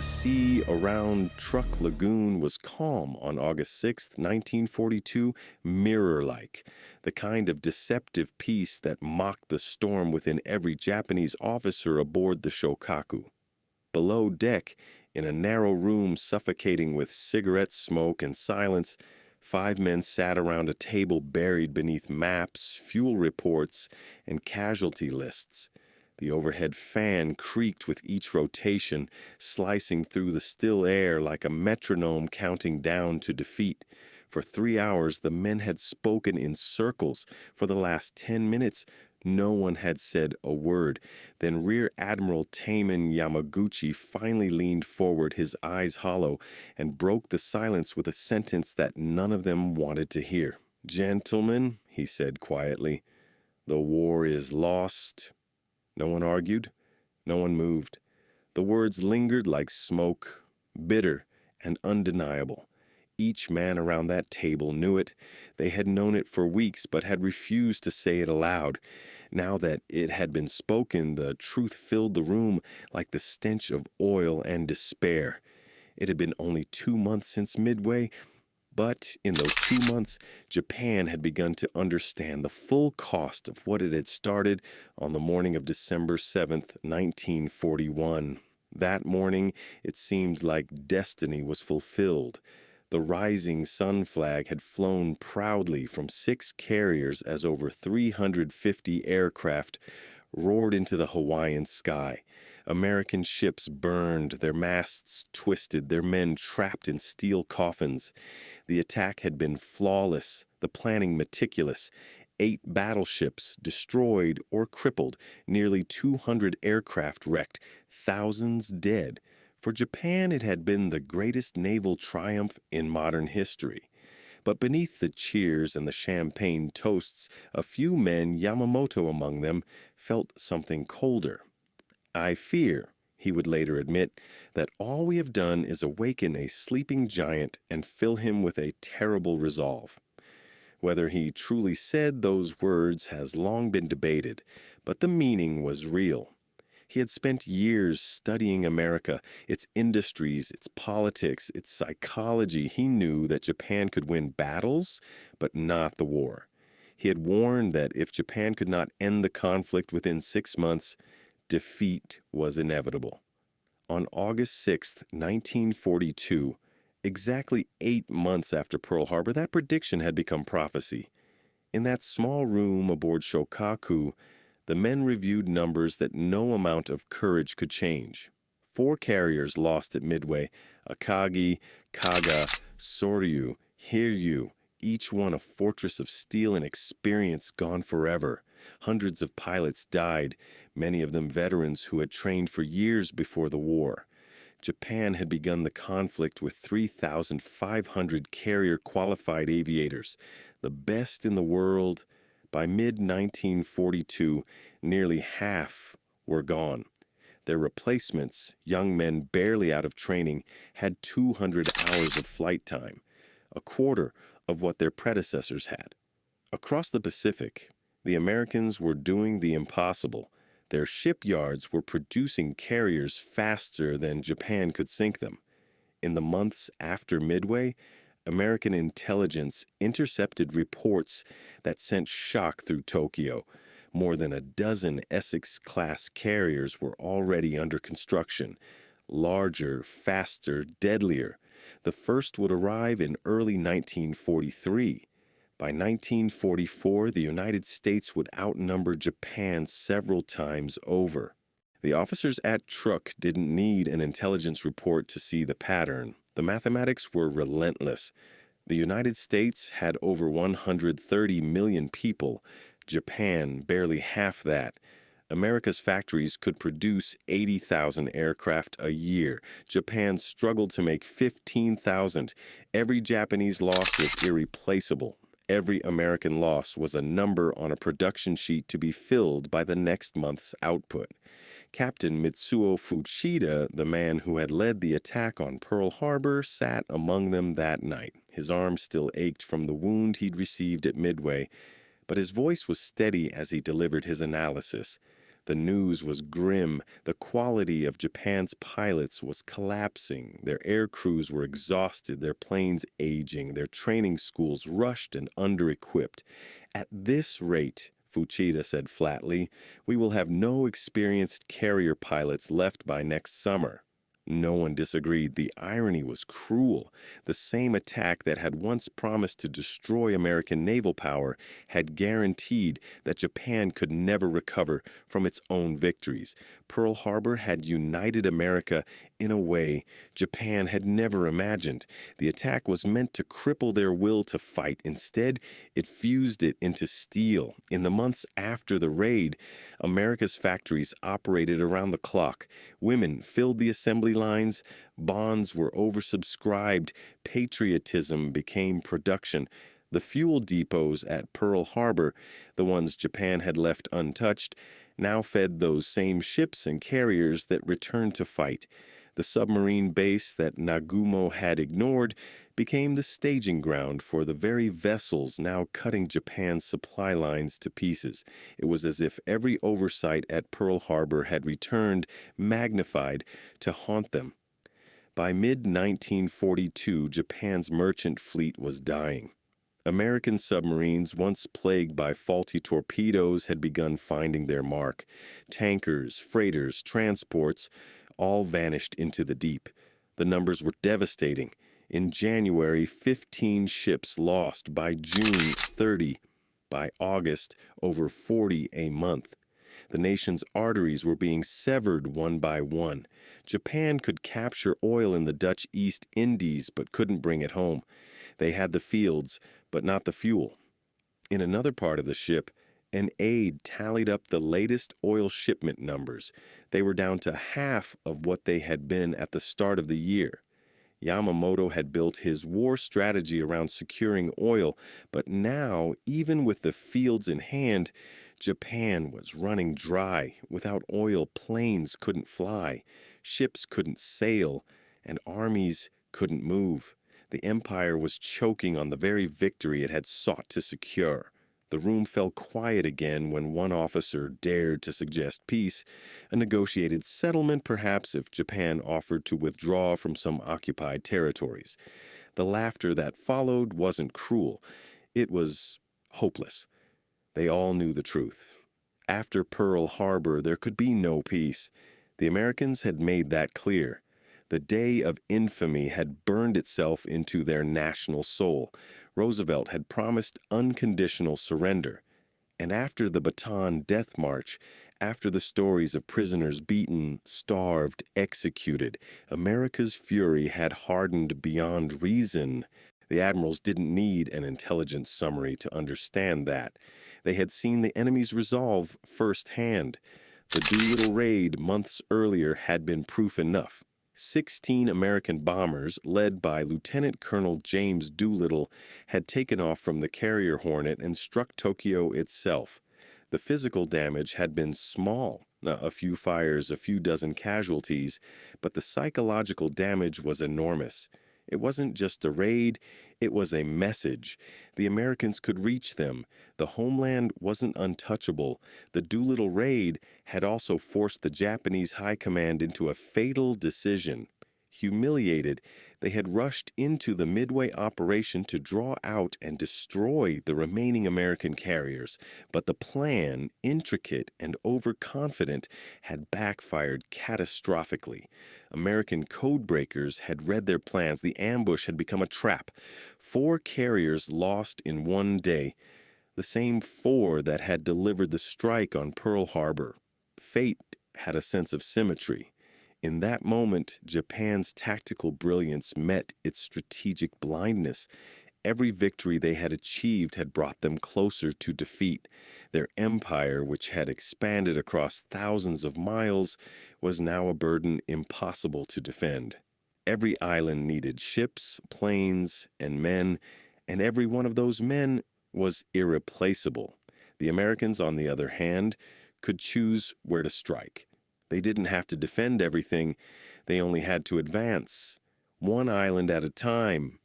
The sea around Truck Lagoon was calm on August 6, 1942, mirror-like, the kind of deceptive peace that mocked the storm within every Japanese officer aboard the Shokaku. Below deck, in a narrow room suffocating with cigarette smoke and silence, 5 men sat around a table buried beneath maps, fuel reports, and casualty lists. The overhead fan creaked with each rotation, slicing through the still air like a metronome counting down to defeat. For 3 hours, the men had spoken in circles. For the last 10 minutes, no one had said a word. Then Rear Admiral Taman Yamaguchi finally leaned forward, his eyes hollow, and broke the silence with a sentence that none of them wanted to hear. "Gentlemen," he said quietly, "the war is lost." No one argued. No one moved. The words lingered like smoke, bitter and undeniable. Each man around that table knew it. They had known it for weeks, but had refused to say it aloud. Now that it had been spoken, the truth filled the room like the stench of oil and despair. It had been only 2 months since Midway, but in those 2 months, Japan had begun to understand the full cost of what it had started on the morning of December 7th, 1941. That morning, it seemed like destiny was fulfilled. The rising sun flag had flown proudly from 6 carriers as over 350 aircraft roared into the Hawaiian sky. American ships burned, their masts twisted, their men trapped in steel coffins. The attack had been flawless, the planning meticulous. 8 battleships destroyed or crippled, nearly 200 aircraft wrecked, thousands dead. For Japan, it had been the greatest naval triumph in modern history. But beneath the cheers and the champagne toasts, a few men, Yamamoto among them, felt something colder. "I fear," he would later admit, "that all we have done is awaken a sleeping giant and fill him with a terrible resolve." Whether he truly said those words has long been debated, but the meaning was real. He had spent years studying America, its industries, its politics, its psychology. He knew that Japan could win battles, but not the war. He had warned that if Japan could not end the conflict within 6 months, defeat was inevitable. On August 6, 1942, exactly 8 months after Pearl Harbor, that prediction had become prophecy. In that small room aboard Shokaku, the men reviewed numbers that no amount of courage could change. 4 carriers lost at Midway: Akagi, Kaga, Soryu, Hiryu, each one a fortress of steel and experience gone forever. Hundreds of pilots died, many of them veterans who had trained for years before the war. Japan had begun the conflict with 3,500 carrier-qualified aviators, the best in the world. By mid-1942, nearly half were gone. Their replacements, young men barely out of training, had 200 hours of flight time, a quarter of what their predecessors had. Across the Pacific, the Americans were doing the impossible. Their shipyards were producing carriers faster than Japan could sink them. In the months after Midway, American intelligence intercepted reports that sent shock through Tokyo. More than a dozen Essex-class carriers were already under construction. Larger, faster, deadlier. The first would arrive in early 1943. By 1944, the United States would outnumber Japan several times over. The officers at Truk didn't need an intelligence report to see the pattern. The mathematics were relentless. The United States had over 130 million people, Japan barely half that. America's factories could produce 80,000 aircraft a year. Japan struggled to make 15,000. Every Japanese loss was irreplaceable. Every American loss was a number on a production sheet to be filled by the next month's output. Captain Mitsuo Fuchida, the man who had led the attack on Pearl Harbor, sat among them that night. His arm still ached from the wound he'd received at Midway, but his voice was steady as he delivered his analysis. The news was grim. The quality of Japan's pilots was collapsing. Their air crews were exhausted, their planes aging, their training schools rushed and under-equipped. At this rate, Fuchida said flatly, we will have no experienced carrier pilots left by next summer. No one disagreed. The irony was cruel. The same attack that had once promised to destroy American naval power had guaranteed that Japan could never recover from its own victories. Pearl Harbor had united America in a way Japan had never imagined. The attack was meant to cripple their will to fight. Instead, it fused it into steel. In the months after the raid, America's factories operated around the clock. Women filled the assembly lines, bonds were oversubscribed, patriotism became production. The fuel depots at Pearl Harbor, the ones Japan had left untouched, now fed those same ships and carriers that returned to fight. The submarine base that Nagumo had ignored became the staging ground for the very vessels now cutting Japan's supply lines to pieces. It was as if every oversight at Pearl Harbor had returned, magnified, to haunt them. By mid-1942, Japan's merchant fleet was dying. American submarines, once plagued by faulty torpedoes, had begun finding their mark. Tankers, freighters, transports, all vanished into the deep. The numbers were devastating. In January, 15 ships lost. By June, 30. By August, over 40 a month. The nation's arteries were being severed one by one. Japan could capture oil in the Dutch East Indies, but couldn't bring it home. They had the fields, but not the fuel. In another part of the ship, an aide tallied up the latest oil shipment numbers. They were down to half of what they had been at the start of the year. Yamamoto had built his war strategy around securing oil, but now, even with the fields in hand, Japan was running dry. Without oil, planes couldn't fly, ships couldn't sail, and armies couldn't move. The empire was choking on the very victory it had sought to secure. The room fell quiet again when one officer dared to suggest peace, a negotiated settlement perhaps if Japan offered to withdraw from some occupied territories. The laughter that followed wasn't cruel. It was hopeless. They all knew the truth. After Pearl Harbor, there could be no peace. The Americans had made that clear. The day of infamy had burned itself into their national soul. Roosevelt had promised unconditional surrender. And after the Bataan Death March, after the stories of prisoners beaten, starved, executed, America's fury had hardened beyond reason. The admirals didn't need an intelligence summary to understand that. They had seen the enemy's resolve firsthand. The Doolittle raid months earlier had been proof enough. 16 American bombers, led by Lieutenant Colonel James Doolittle, had taken off from the carrier Hornet and struck Tokyo itself. The physical damage had been small, a few fires, a few dozen casualties, but the psychological damage was enormous. It wasn't just a raid, it was a message. The Americans could reach them. The homeland wasn't untouchable. The Doolittle raid had also forced the Japanese high command into a fatal decision. Humiliated, they had rushed into the Midway operation to draw out and destroy the remaining American carriers. But the plan, intricate and overconfident, had backfired catastrophically. American codebreakers had read their plans. The ambush had become a trap. 4 carriers lost in one day. The same 4 that had delivered the strike on Pearl Harbor. Fate had a sense of symmetry. In that moment, Japan's tactical brilliance met its strategic blindness. Every victory they had achieved had brought them closer to defeat. Their empire, which had expanded across thousands of miles, was now a burden impossible to defend. Every island needed ships, planes, and men, and every one of those men was irreplaceable. The Americans, on the other hand, could choose where to strike. They didn't have to defend everything. They only had to advance, one island at a time.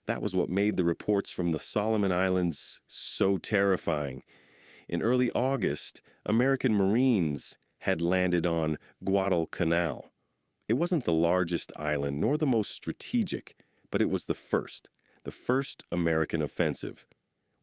That was what made the reports from the Solomon Islands so terrifying. In early August, American Marines had landed on Guadalcanal. It wasn't the largest island nor the most strategic, but it was the first American offensive.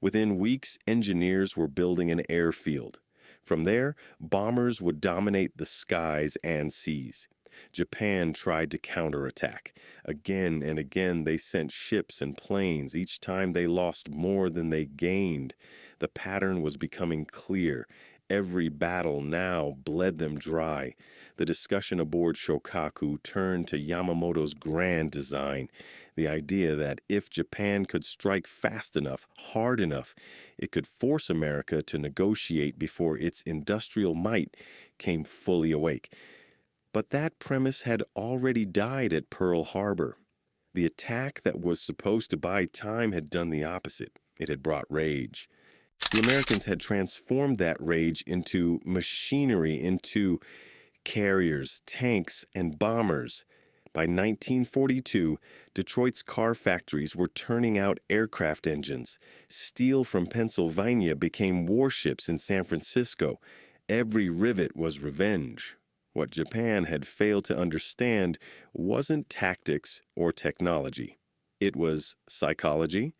Within weeks, engineers were building an airfield. From there, bombers would dominate the skies and seas. Japan tried to counterattack. Again and again, they sent ships and planes. Each time they lost more than they gained. The pattern was becoming clear. Every battle now bled them dry. The discussion aboard Shokaku turned to Yamamoto's grand design, the idea that if Japan could strike fast enough, hard enough, it could force America to negotiate before its industrial might came fully awake. But that premise had already died at Pearl Harbor. The attack that was supposed to buy time had done the opposite. It had brought rage. The Americans had transformed that rage into machinery, into carriers, tanks, and bombers. By 1942, Detroit's car factories were turning out aircraft engines. Steel from Pennsylvania became warships in San Francisco. Every rivet was revenge. What Japan had failed to understand wasn't tactics or technology. It was psychology.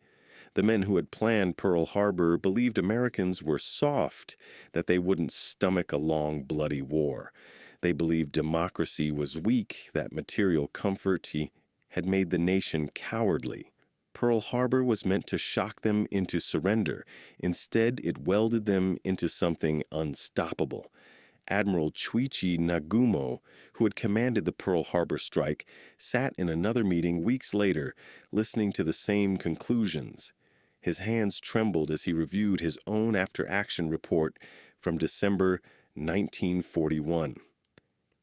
The men who had planned Pearl Harbor believed Americans were soft, that they wouldn't stomach a long, bloody war. They believed democracy was weak, that material comfort had made the nation cowardly. Pearl Harbor was meant to shock them into surrender. Instead, it welded them into something unstoppable. Admiral Chuichi Nagumo, who had commanded the Pearl Harbor strike, sat in another meeting weeks later, listening to the same conclusions. His hands trembled as he reviewed his own after-action report from December 1941.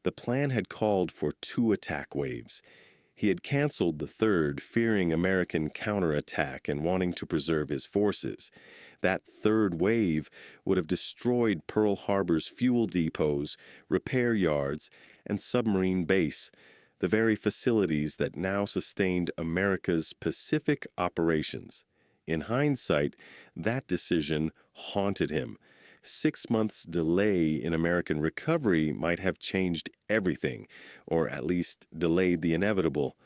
The plan had called for 2 attack waves. He had canceled the third, fearing American counterattack and wanting to preserve his forces. That third wave would have destroyed Pearl Harbor's fuel depots, repair yards, and submarine base, the very facilities that now sustained America's Pacific operations. In hindsight, that decision haunted him. 6 months' delay in American recovery might have changed everything, or at least delayed the inevitable.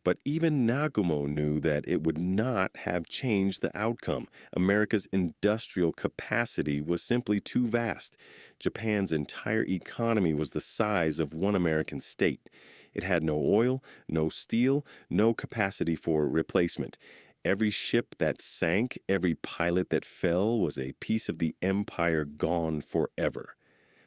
But even Nagumo knew that it would not have changed the outcome. America's industrial capacity was simply too vast. Japan's entire economy was the size of one American state. It had no oil, no steel, no capacity for replacement. Every ship that sank, every pilot that fell was a piece of the empire gone forever.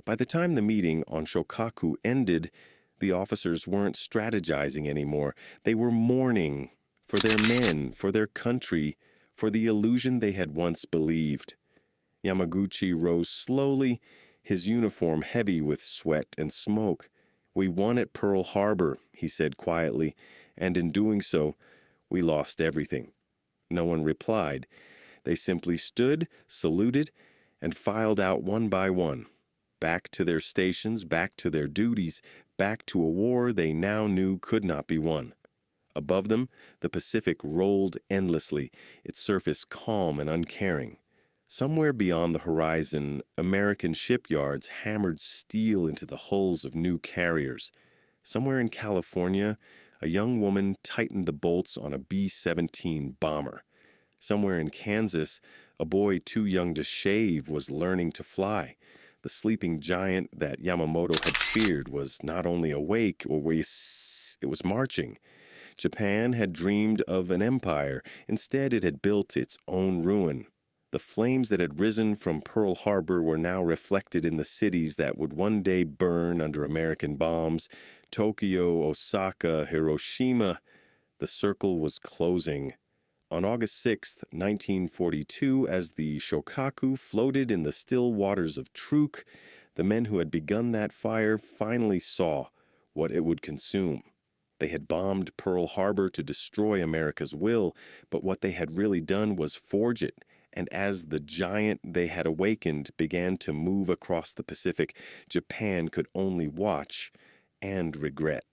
By the time the meeting on Shokaku ended, the officers weren't strategizing anymore. They were mourning for their men, for their country, for the illusion they had once believed. Yamaguchi rose slowly, his uniform heavy with sweat and smoke. "We won at Pearl Harbor," he said quietly, "and in doing so, we lost everything." No one replied. They simply stood, saluted, and filed out one by one. Back to their stations, back to their duties, back to a war they now knew could not be won. Above them, the Pacific rolled endlessly, its surface calm and uncaring. Somewhere beyond the horizon, American shipyards hammered steel into the hulls of new carriers. Somewhere in California, a young woman tightened the bolts on a B-17 bomber. Somewhere in Kansas, a boy too young to shave was learning to fly. The sleeping giant that Yamamoto had feared was not only awake, it was marching. Japan had dreamed of an empire. Instead, it had built its own ruin. The flames that had risen from Pearl Harbor were now reflected in the cities that would one day burn under American bombs. Tokyo, Osaka, Hiroshima. The circle was closing. On August 6, 1942, as the Shokaku floated in the still waters of Truk, the men who had begun that fire finally saw what it would consume. They had bombed Pearl Harbor to destroy America's will, but what they had really done was forge it. And as the giant they had awakened began to move across the Pacific, Japan could only watch and regret.